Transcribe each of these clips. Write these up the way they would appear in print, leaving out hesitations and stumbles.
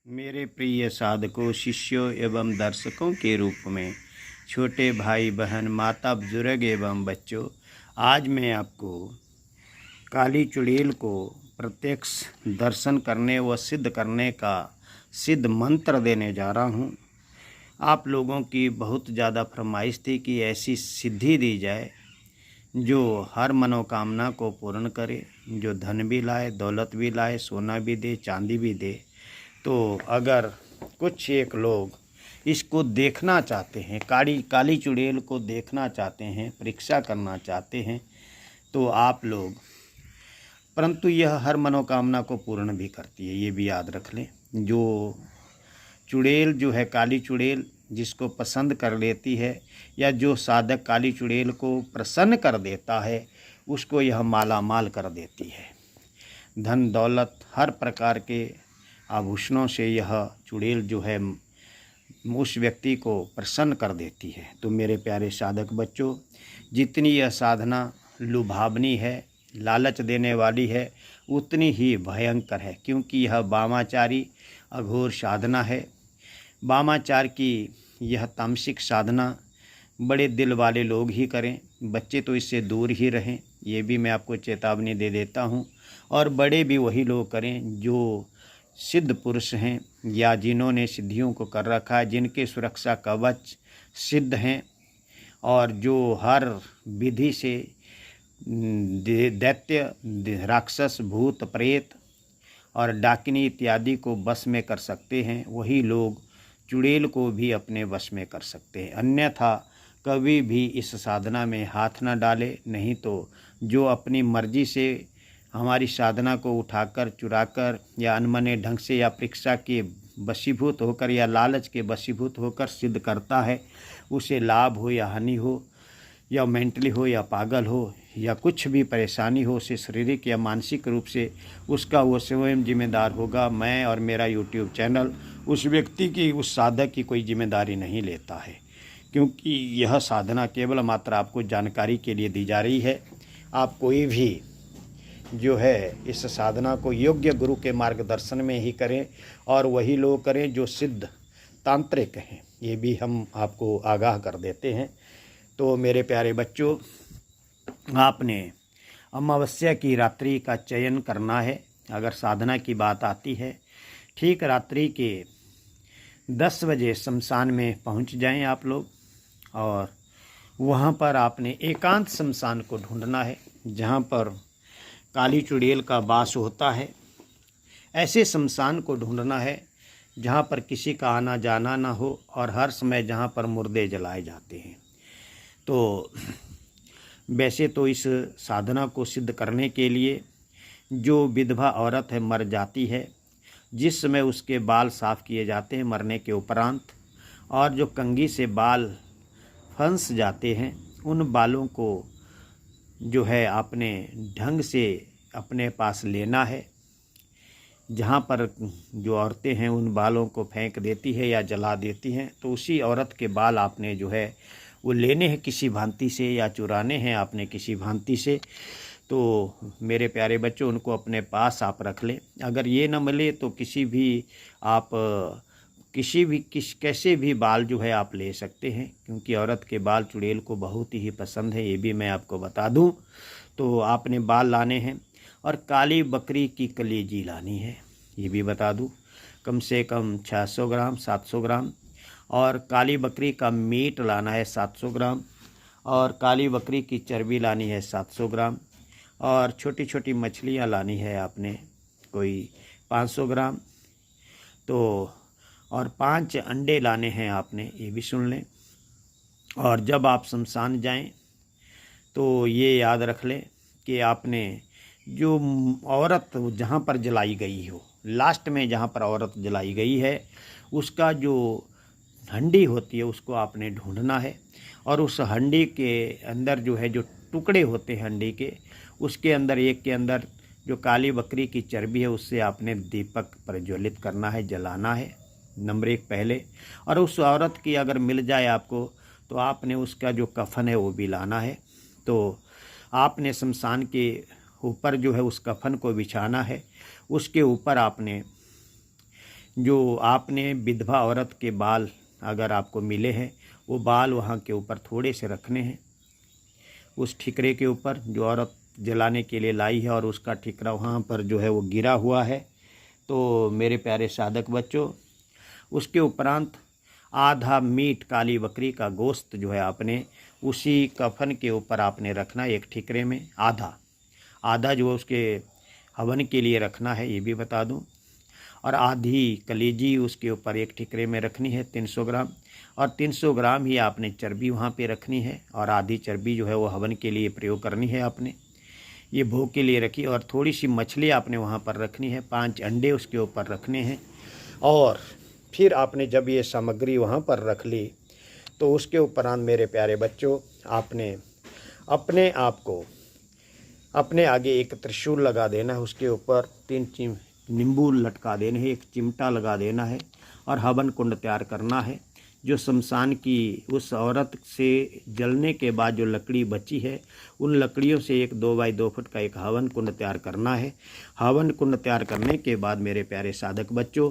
मेरे प्रिय साधकों, शिष्यों एवं दर्शकों के रूप में छोटे भाई बहन, माता, बुजुर्ग एवं बच्चों, आज मैं आपको काली चुड़ैल को प्रत्यक्ष दर्शन करने व सिद्ध करने का सिद्ध मंत्र देने जा रहा हूँ। आप लोगों की बहुत ज़्यादा फरमाइश थी कि ऐसी सिद्धि दी जाए जो हर मनोकामना को पूर्ण करे, जो धन भी लाए, दौलत भी लाए, सोना भी दे, चांदी भी दे। तो अगर कुछ एक लोग इसको देखना चाहते हैं, काली चुड़ैल को देखना चाहते हैं, परीक्षा करना चाहते हैं, तो आप लोग, परंतु यह हर मनोकामना को पूर्ण भी करती है, ये भी याद रख लें। जो चुड़ैल जो है, काली चुड़ैल जिसको पसंद कर लेती है, या जो साधक काली चुड़ैल को प्रसन्न कर देता है, उसको यह माला माल कर देती है। धन दौलत हर प्रकार के आभूषणों से यह चुड़ैल जो है उस व्यक्ति को प्रसन्न कर देती है। तो मेरे प्यारे साधक बच्चों, जितनी यह साधना लुभावनी है, लालच देने वाली है, उतनी ही भयंकर है, क्योंकि यह वामाचारी अघोर साधना है। वामाचार की यह तामसिक साधना बड़े दिल वाले लोग ही करें, बच्चे तो इससे दूर ही रहें, ये भी मैं आपको चेतावनी दे देता हूँ। और बड़े भी वही लोग करें जो सिद्ध पुरुष हैं, या जिन्होंने सिद्धियों को कर रखा है, जिनके सुरक्षा कवच सिद्ध हैं, और जो हर विधि से दैत्य, राक्षस, भूत, प्रेत और डाकिनी इत्यादि को वश में कर सकते हैं, वही लोग चुड़ैल को भी अपने वश में कर सकते हैं। अन्यथा कभी भी इस साधना में हाथ न डाले, नहीं तो जो अपनी मर्जी से हमारी साधना को उठाकर, चुराकर, या अनमने ढंग से, या परीक्षा के वशीभूत होकर, या लालच के वशीभूत होकर सिद्ध करता है, उसे लाभ हो या हानि हो, या मेंटली हो या पागल हो, या कुछ भी परेशानी हो, उसे शारीरिक या मानसिक रूप से, उसका वो स्वयं जिम्मेदार होगा। मैं और मेरा यूट्यूब चैनल उस व्यक्ति की, उस साधक की कोई जिम्मेदारी नहीं लेता है, क्योंकि यह साधना केवल मात्र आपको जानकारी के लिए दी जा रही है। आप कोई भी जो है इस साधना को योग्य गुरु के मार्गदर्शन में ही करें, और वही लोग करें जो सिद्ध तांत्रिक हैं, ये भी हम आपको आगाह कर देते हैं। तो मेरे प्यारे बच्चों, आपने अमावस्या की रात्रि का चयन करना है। अगर साधना की बात आती है, ठीक रात्रि के 10 बजे शमशान में पहुंच जाएं आप लोग, और वहां पर आपने एकांत शमशान को ढूंढना है जहां पर काली चुड़ैल का वास होता है। ऐसे शमशान को ढूंढना है जहाँ पर किसी का आना जाना ना हो, और हर समय जहाँ पर मुर्दे जलाए जाते हैं। तो वैसे तो इस साधना को सिद्ध करने के लिए जो विधवा औरत है मर जाती है, जिस समय उसके बाल साफ़ किए जाते हैं मरने के उपरांत, और जो कंघी से बाल फंस जाते हैं, उन बालों को जो है आपने ढंग से अपने पास लेना है। जहाँ पर जो औरतें हैं उन बालों को फेंक देती है या जला देती हैं, तो उसी औरत के बाल आपने जो है वो लेने हैं किसी भांति से, या चुराने हैं आपने किसी भांति से। तो मेरे प्यारे बच्चों, उनको अपने पास आप रख लें। अगर ये न मिले तो कैसे भी बाल जो है आप ले सकते हैं, क्योंकि औरत के बाल चुड़ैल को बहुत ही पसंद है, ये भी मैं आपको बता दूं। तो आपने बाल लाने हैं, और काली बकरी की कलेजी लानी है, ये भी बता दूं, कम से कम 600 ग्राम 700 ग्राम। और काली बकरी का मीट लाना है 700 ग्राम, और काली बकरी की चर्बी लानी है 700 ग्राम, और छोटी छोटी मछलियाँ लानी है आपने कोई 500 ग्राम। तो और 5 अंडे लाने हैं आपने, ये भी सुन लें। और जब आप शमशान जाएं तो ये याद रख लें कि आपने जो औरत जहाँ पर जलाई गई हो, लास्ट में जहाँ पर औरत जलाई गई है, उसका जो हंडी होती है उसको आपने ढूंढना है, और उस हंडी के अंदर जो है जो टुकड़े होते हैं हंडी के, उसके अंदर एक के अंदर जो काली बकरी की चर्बी है उससे आपने दीपक प्रज्वलित करना है, जलाना है, नंबर 1 पहले। और उस औरत की अगर मिल जाए आपको, तो आपने उसका जो कफन है वो भी लाना है। तो आपने शमशान के ऊपर जो है उस कफन को बिछाना है, उसके ऊपर आपने जो आपने विधवा औरत के बाल अगर आपको मिले हैं, वो बाल वहाँ के ऊपर थोड़े से रखने हैं, उस ठिकरे के ऊपर जो औरत जलाने के लिए लाई है, और उसका ठिकरा वहाँ पर जो है वो गिरा हुआ है। तो मेरे प्यारे साधक बच्चों, उसके उपरांत आधा मीट काली बकरी का गोश्त जो है आपने उसी कफन के ऊपर आपने रखना, एक ठिकरे में आधा जो उसके हवन के लिए रखना है, ये भी बता दूं। और आधी कलेजी उसके ऊपर एक ठिकरे में रखनी है 300 ग्राम, और 300 ग्राम ही आपने चर्बी वहाँ पे रखनी है, और आधी चर्बी जो है वो हवन के लिए प्रयोग करनी है आपने, ये भोग के लिए रखी। और थोड़ी सी मछली आपने वहाँ पर रखनी है, 5 अंडे उसके ऊपर रखने हैं। और फिर आपने जब ये सामग्री वहाँ पर रख ली तो उसके उपरांत मेरे प्यारे बच्चों, आपने अपने आप को अपने आगे एक त्रिशूल लगा देना है, उसके ऊपर 3 नींबू लटका देने हैं, एक चिमटा लगा देना है, और हवन कुंड तैयार करना है। जो शमशान की उस औरत से जलने के बाद जो लकड़ी बची है, उन लकड़ियों से एक 2 बाई 2 फुट का एक हवन कुंड तैयार करना है। हवन कुंड तैयार करने के बाद मेरे प्यारे साधक बच्चों,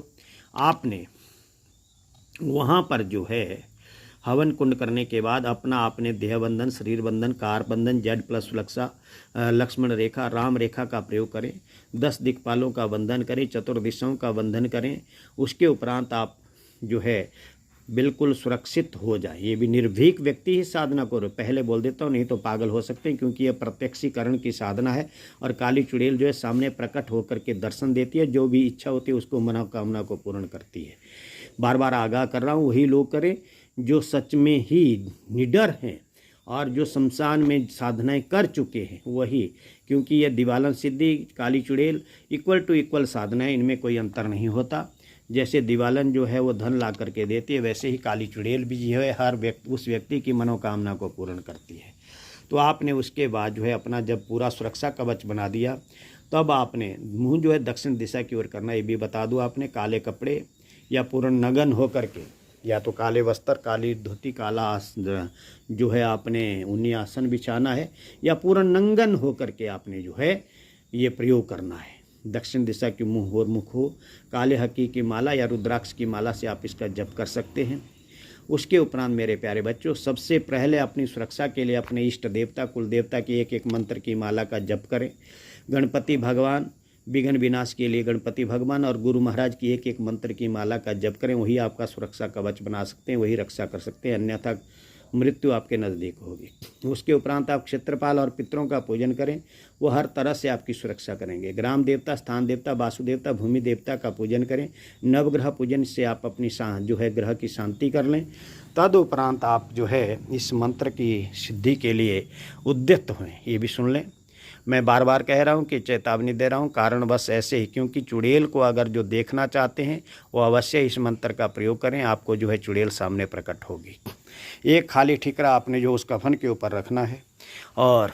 आपने वहाँ पर जो है हवन कुंड करने के बाद अपना आपने देह बंधन, शरीर बंधन, कार बंधन, Z+, लक्ष्मण रेखा, राम रेखा का प्रयोग करें। 10 दिक्पालों का बंधन करें, चतुर्दिशाओं का बंधन करें। उसके उपरांत आप जो है बिल्कुल सुरक्षित हो जाए। ये भी निर्भीक व्यक्ति ही साधना करो, पहले बोल देता हूँ, नहीं तो पागल हो सकते हैं, क्योंकि यह प्रत्यक्षीकरण की साधना है। और काली चुड़ैल जो है सामने प्रकट होकर के दर्शन देती है, जो भी इच्छा होती है उसको मनोकामना को पूर्ण करती है। बार बार आगाह कर रहा हूँ, वही लोग करें जो सच में ही निडर हैं और जो शमशान में साधनाएं कर चुके हैं, वही। क्योंकि यह दिवालन सिद्धि, काली चुड़ैल इक्वल टू इक्वल साधनाएं, इनमें कोई अंतर नहीं होता। जैसे दिवालन जो है वो धन ला करके देती है, वैसे ही काली चुड़ैल भी जो है हर उस व्यक्ति की मनोकामना को पूर्ण करती है। तो आपने उसके बाद जो है अपना जब पूरा सुरक्षा कवच बना दिया, तब आपने मुँह जो है दक्षिण दिशा की ओर करना। ये भी बता दूँ, आपने काले कपड़े या पूर्ण नग्न होकर के, या तो काले वस्त्र, काली धोती, काला जो है आपने ऊनी आसन बिछाना है, या पूर्ण नंगन होकर के आपने जो है ये प्रयोग करना है। दक्षिण दिशा की मुँह और मुख हो, काले हकी की माला या रुद्राक्ष की माला से आप इसका जप कर सकते हैं। उसके उपरांत मेरे प्यारे बच्चों, सबसे पहले अपनी सुरक्षा के लिए अपने इष्ट देवता, कुल देवता की एक एक मंत्र की माला का जप करें। गणपति भगवान, विघ्न विनाश के लिए गणपति भगवान और गुरु महाराज की एक एक मंत्र की माला का जप करें। वही आपका सुरक्षा कवच बना सकते हैं, वही रक्षा कर सकते हैं, अन्यथा मृत्यु आपके नज़दीक होगी। उसके उपरांत आप क्षेत्रपाल और पितरों का पूजन करें, वो हर तरह से आपकी सुरक्षा करेंगे। ग्राम देवता, स्थान देवता, वासुदेवता, भूमि देवता का पूजन करें। नवग्रह पूजन से आप अपनी जो है ग्रह की शांति कर लें। तदुपरांत आप जो है इस मंत्र की सिद्धि के लिए उद्यत हुए। ये भी सुन लें, मैं बार बार कह रहा हूँ कि चेतावनी दे रहा हूँ, कारण बस ऐसे ही, क्योंकि चुड़ैल को अगर जो देखना चाहते हैं वो अवश्य इस मंत्र का प्रयोग करें, आपको जो है चुड़ैल सामने प्रकट होगी। एक खाली ठिकरा आपने जो उस कफन के ऊपर रखना है, और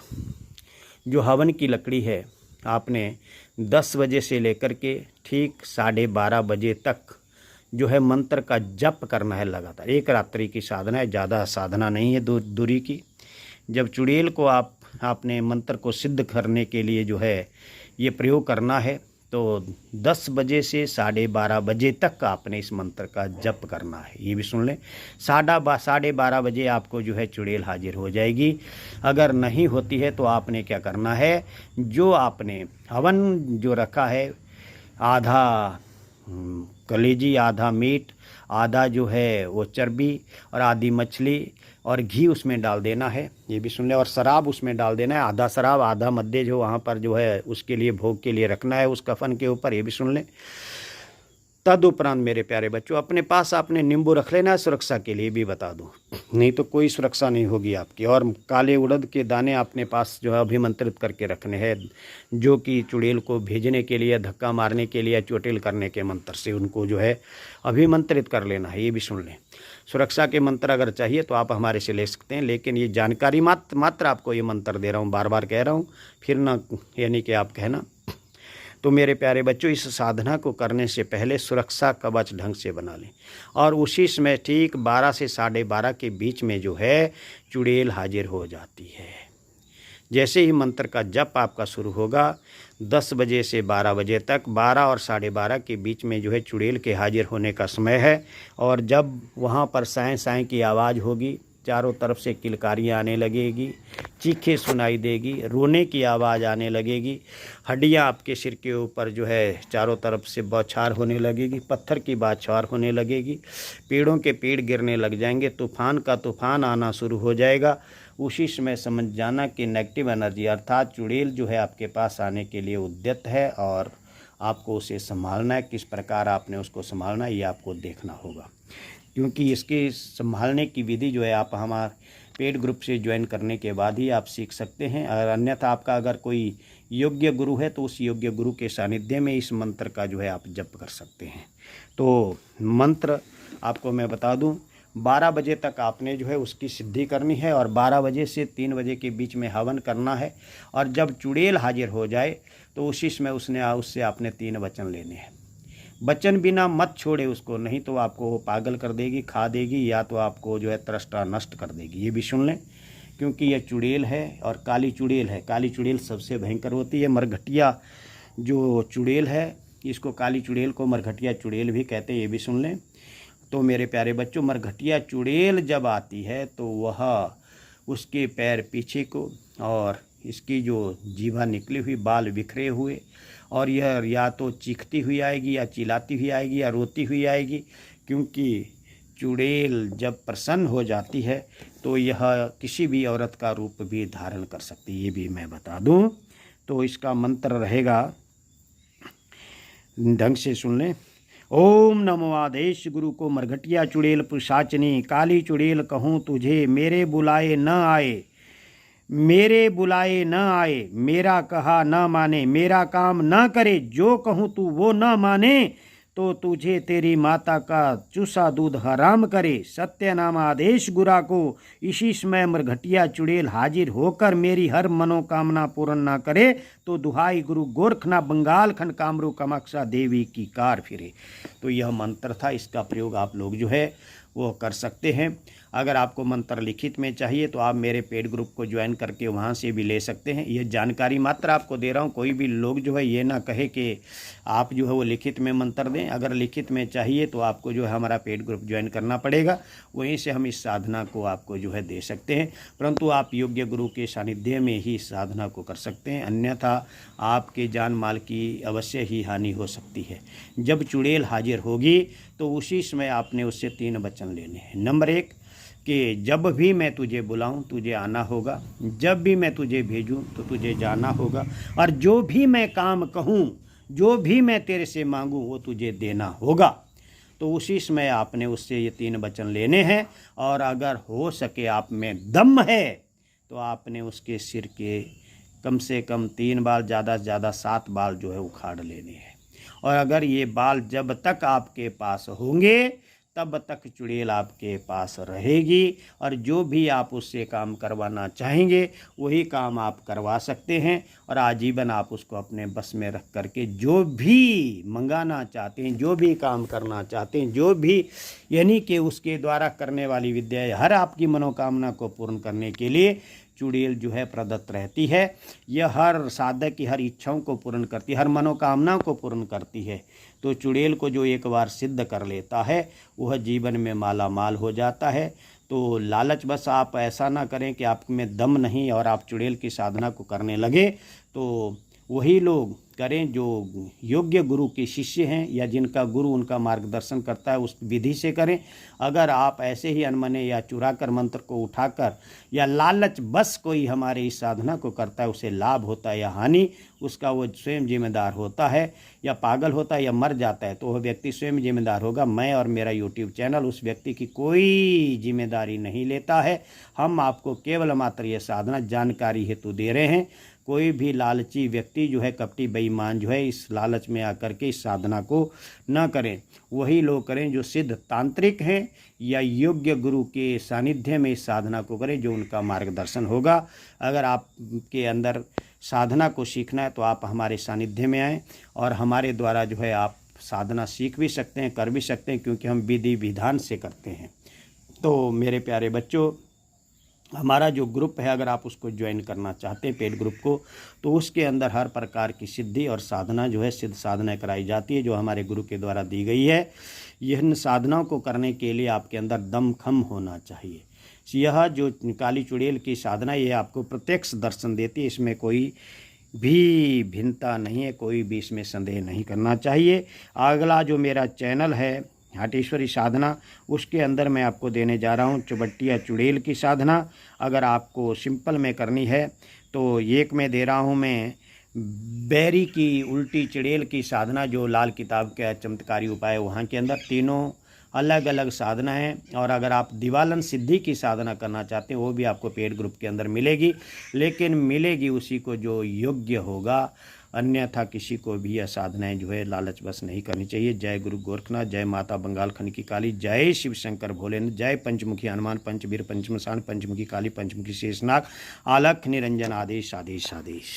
जो हवन की लकड़ी है आपने 10 बजे से लेकर के ठीक 12:30 बजे तक जो है मंत्र का जप करना है लगातार। एक रात्रि की साधना है, ज़्यादा साधना नहीं है दूरी की। जब चुड़ैल को आपने मंत्र को सिद्ध करने के लिए जो है ये प्रयोग करना है, तो 10 बजे से 12:30 बजे तक आपने इस मंत्र का जप करना है। ये भी सुन लें, 12:30 बजे आपको जो है चुड़ैल हाजिर हो जाएगी। अगर नहीं होती है तो आपने क्या करना है, जो आपने हवन जो रखा है, आधा कलेजी, आधा मीट, आधा जो है वो चर्बी, और आधी मछली और घी उसमें डाल देना है। ये भी सुन लें, और शराब उसमें डाल देना है, आधा शराब आधा मद्य जो वहाँ पर जो है उसके लिए भोग के लिए रखना है उस कफन के ऊपर। ये भी सुन लें। तदुपरांत मेरे प्यारे बच्चों, अपने पास आपने नींबू रख लेना है सुरक्षा के लिए, भी बता दूं, नहीं तो कोई सुरक्षा नहीं होगी आपकी। और काले उड़द के दाने अपने पास जो है अभिमंत्रित करके रखने हैं, जो कि चुड़ैल को भेजने के लिए, धक्का मारने के लिए, चोटिल करने के मंत्र से उनको जो है अभिमंत्रित कर लेना है। ये भी सुन लें, सुरक्षा के मंत्र अगर चाहिए तो आप हमारे से ले सकते हैं, लेकिन ये जानकारी मात्र आपको ये मंत्र दे रहा हूँ, बार बार कह रहा हूँ, फिर ना यानी कि आप कहना। तो मेरे प्यारे बच्चों, इस साधना को करने से पहले सुरक्षा कवच ढंग से बना लें, और उसी समय ठीक 12 से 12:30 के बीच में जो है चुड़ैल हाजिर हो जाती है। जैसे ही मंत्र का जप आपका शुरू होगा 10 बजे से 12 बजे तक, 12 और 12:30 के बीच में जो है चुड़ैल के हाजिर होने का समय है। और जब वहाँ पर साएँ साएँ की आवाज़ होगी, चारों तरफ से किलकारियाँ आने लगेगी, चीखें सुनाई देगी, रोने की आवाज़ आने लगेगी, हड्डियाँ आपके सिर के ऊपर जो है चारों तरफ से बौछार होने लगेगी, पत्थर की बौछार होने लगेगी, पेड़ों के पेड़ गिरने लग जाएंगे, तूफान का तूफान आना शुरू हो जाएगा। उसी समय समझ जाना कि नेगेटिव एनर्जी अर्थात चुड़ैल जो है आपके पास आने के लिए उद्यत है और आपको उसे संभालना है। किस प्रकार आपने उसको संभालना है ये आपको देखना होगा, क्योंकि इसके संभालने की विधि जो है आप हमारे पेड ग्रुप से ज्वाइन करने के बाद ही आप सीख सकते हैं। और अन्यथा आपका अगर कोई योग्य गुरु है तो उस योग्य गुरु के सानिध्य में इस मंत्र का जो है आप जप कर सकते हैं। तो मंत्र आपको मैं बता दूं, 12 बजे तक आपने जो है उसकी सिद्धि करनी है और 12 बजे से 3 बजे के बीच में हवन करना है। और जब चुड़ैल हाजिर हो जाए तो उसी समय उससे आपने 3 वचन लेने हैं। वचन बिना मत छोड़े उसको, नहीं तो आपको वो पागल कर देगी, खा देगी, या तो आपको जो है त्रष्टा नष्ट कर देगी। ये भी सुन लें, क्योंकि यह चुड़ैल है और काली चुड़ैल है। काली चुड़ैल सबसे भयंकर होती है। मरघटिया जो चुड़ैल है, इसको काली चुड़ैल को मरघटिया चुड़ैल भी कहते हैं, ये भी सुन लें। तो मेरे प्यारे बच्चों, मरघटिया चुड़ैल जब आती है तो वह उसके पैर पीछे को और इसकी जो जीभा निकली हुई, बाल बिखरे हुए, और यह या तो चीखती हुई आएगी या चिल्लाती हुई आएगी या रोती हुई आएगी। क्योंकि चुड़ैल जब प्रसन्न हो जाती है तो यह किसी भी औरत का रूप भी धारण कर सकती है, ये भी मैं बता दूं। तो इसका मंत्र रहेगा, ढंग से सुन लें। ओम नमो आदेश गुरु को मरघटिया चुड़ैल पिशाचिनी, काली चुड़ैल कहूँ तुझे, मेरे बुलाए न आए, मेरे बुलाए न आए, मेरा कहा न माने, मेरा काम न करे, जो कहूँ तू वो न माने तो तुझे तेरी माता का चूसा दूध हराम करे। सत्यनाम आदेश गुरा को इसी समय मरघटिया चुड़ैल हाजिर होकर मेरी हर मनोकामना पूर्ण ना करे तो दुहाई गुरु गोरखनाथ बंगाल खंड कामरू कामाक्षा देवी की कार फिरे। तो यह मंत्र था, इसका प्रयोग आप लोग जो है वो कर सकते हैं। अगर आपको मंत्र लिखित में चाहिए तो आप मेरे पेड ग्रुप को ज्वाइन करके वहाँ से भी ले सकते हैं। यह जानकारी मात्र आपको दे रहा हूँ, कोई भी लोग जो है ये ना कहे कि आप जो है वो लिखित में मंत्र दें। अगर लिखित में चाहिए तो आपको जो है हमारा पेड ग्रुप ज्वाइन करना पड़ेगा, वहीं से हम इस साधना को आपको जो है दे सकते हैं। परंतु आप योग्य गुरु के सानिध्य में ही इस साधना को कर सकते हैं, अन्यथा आपके जान माल की अवश्य ही हानि हो सकती है। जब चुड़ैल हाजिर होगी तो उसी समय आपने उससे 3 वचन लेने हैं। नंबर 1 कि जब भी मैं तुझे बुलाऊं तुझे आना होगा, जब भी मैं तुझे भेजूं तो तुझे जाना होगा, और जो भी मैं काम कहूं, जो भी मैं तेरे से मांगूं वो तुझे देना होगा। तो उसी समय आपने उससे ये 3 वचन लेने हैं। और अगर हो सके आप में दम है तो आपने उसके सिर के कम से कम 3 बाल, ज़्यादा से ज़्यादा 7 बाल जो है उखाड़ लेने हैं। और अगर ये बाल जब तक आपके पास होंगे तब तक चुड़ैल आपके पास रहेगी, और जो भी आप उससे काम करवाना चाहेंगे वही काम आप करवा सकते हैं। और आजीवन आप उसको अपने बस में रख करके जो भी मंगाना चाहते हैं, जो भी काम करना चाहते हैं, जो भी यानी कि उसके द्वारा करने वाली विद्या, हर आपकी मनोकामना को पूर्ण करने के लिए चुड़ैल जो है प्रदत्त रहती है। यह हर साधक की हर इच्छाओं को पूर्ण करती है, हर मनोकामनाओं को पूर्ण करती है। तो चुड़ैल को जो एक बार सिद्ध कर लेता है वह जीवन में माला माल हो जाता है। तो लालच बस आप ऐसा ना करें कि आप में दम नहीं और आप चुड़ैल की साधना को करने लगे। तो वही लोग करें जो योग्य गुरु के शिष्य हैं या जिनका गुरु उनका मार्गदर्शन करता है, उस विधि से करें। अगर आप ऐसे ही अनमने या चुरा कर मंत्र को उठाकर या लालच बस कोई हमारे इस साधना को करता है, उसे लाभ होता है या हानि उसका वो स्वयं जिम्मेदार होता है, या पागल होता है या मर जाता है, तो वह व्यक्ति स्वयं जिम्मेदार होगा। मैं और मेरा यूट्यूब चैनल उस व्यक्ति की कोई जिम्मेदारी नहीं लेता है। हम आपको केवल मात्र ये साधना जानकारी हेतु दे रहे हैं। कोई भी लालची व्यक्ति जो है, कपटी बेईमान जो है, इस लालच में आकर के इस साधना को न करें। वही लोग करें जो सिद्ध तांत्रिक हैं या योग्य गुरु के सानिध्य में इस साधना को करें, जो उनका मार्गदर्शन होगा। अगर आपके अंदर साधना को सीखना है तो आप हमारे सानिध्य में आएँ और हमारे द्वारा जो है आप साधना सीख भी सकते हैं, कर भी सकते हैं, क्योंकि हम विधि विधान से करते हैं। तो मेरे प्यारे बच्चों, हमारा जो ग्रुप है, अगर आप उसको ज्वाइन करना चाहते हैं पेड ग्रुप को, तो उसके अंदर हर प्रकार की सिद्धि और साधना जो है, सिद्ध साधना कराई जाती है जो हमारे गुरु के द्वारा दी गई है। इन साधनाओं को करने के लिए आपके अंदर दमखम होना चाहिए। यह जो काली चुड़ैल की साधना, ये आपको प्रत्यक्ष दर्शन देती है, इसमें कोई भी भिन्नता नहीं है, कोई भी इसमें संदेह नहीं करना चाहिए। अगला जो मेरा चैनल है हाटेश्वरी साधना, उसके अंदर मैं आपको देने जा रहा हूँ चुबट्टिया चुड़ैल की साधना। अगर आपको सिंपल में करनी है तो एक में दे रहा हूँ मैं बैरी की उल्टी चुड़ैल की साधना, जो लाल किताब का चमत्कारी उपाय वहाँ के अंदर तीनों अलग अलग साधना है। और अगर आप दिवालन सिद्धि की साधना करना चाहते हैं वो भी आपको पेड ग्रुप के अंदर मिलेगी, लेकिन मिलेगी उसी को जो योग्य होगा, अन्यथा किसी को भी यह साधनाएं जो है लालच बस नहीं करनी चाहिए। जय गुरु गोरखनाथ, जय माता बंगाल खंड की काली, जय शिव शंकर भोलेनाथ, जय पंचमुखी हनुमान, पंचवीर पंचमसान, पंचमुखी काली, पंचमुखी शेषनाग, आलख निरंजन, आदेश आदेश आदेश।